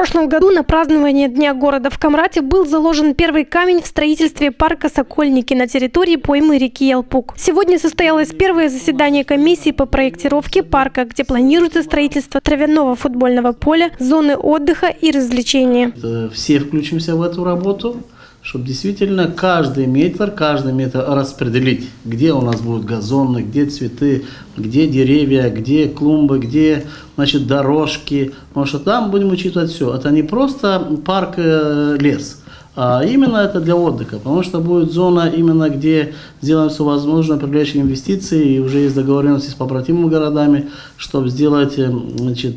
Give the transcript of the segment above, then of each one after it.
прошлом году на празднование Дня города в Камрате был заложен первый камень в строительстве парка «Сокольники» на территории поймы реки Ялпуг. Сегодня состоялось первое заседание комиссии по проектировке парка, где планируется строительство травяного футбольного поля, зоны отдыха и развлечения. Все включимся в эту работу, чтобы действительно каждый метр распределить, где у нас будут газоны, где цветы, где деревья, где клумбы, где дорожки. Потому что там будем учитывать все. Это не просто парк лес, а именно это для отдыха. Потому что будет зона, именно где сделаем все возможное, привлечь инвестиции. И уже есть договоренности с побратимыми городами, чтобы сделать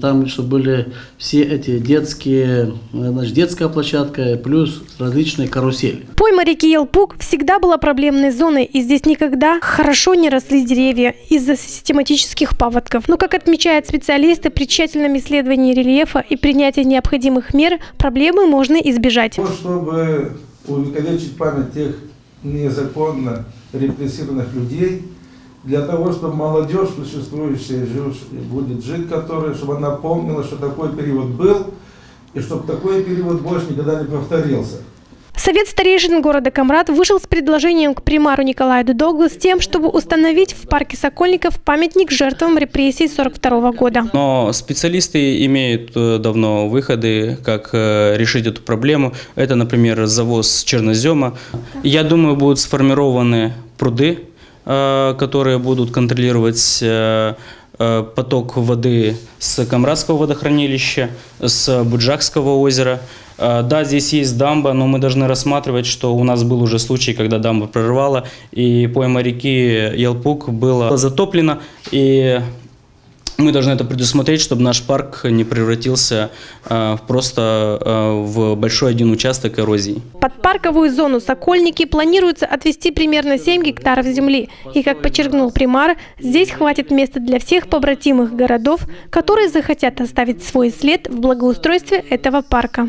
там, чтобы были все эти детские, детская площадка, плюс различные карусели. Пойма реки Ялпуг всегда была проблемной зоной, и здесь никогда хорошо не росли деревья из-за систематических паводков. Но, как отмечают специалисты, при тщательном исследовании рельефа и принятии необходимых мер проблемы можно избежать. Чтобы увековечить память тех незаконно репрессированных людей, для того, чтобы молодежь, существующая, будет жить, чтобы она помнила, что такой период был, и чтобы такой период больше никогда не повторился. Совет старейшин города Камрат вышел с предложением к примару Николаю Дудоглу с тем, чтобы установить в парке Сокольников памятник жертвам репрессий 1942 года. Но специалисты имеют давно выходы, как решить эту проблему. Это, например, завоз чернозема. Я думаю, будут сформированы пруды, которые будут контролировать поток воды с Камратского водохранилища, с Буджакского озера. Да, здесь есть дамба, но мы должны рассматривать, что у нас был уже случай, когда дамба прорвала, и пойма реки Ялпуг была затоплена, и мы должны это предусмотреть, чтобы наш парк не превратился просто в большой один участок эрозии. Под парковую зону «Сокольники» планируется отвести примерно 7 гектаров земли. И, как подчеркнул примар, здесь хватит места для всех побратимых городов, которые захотят оставить свой след в благоустройстве этого парка.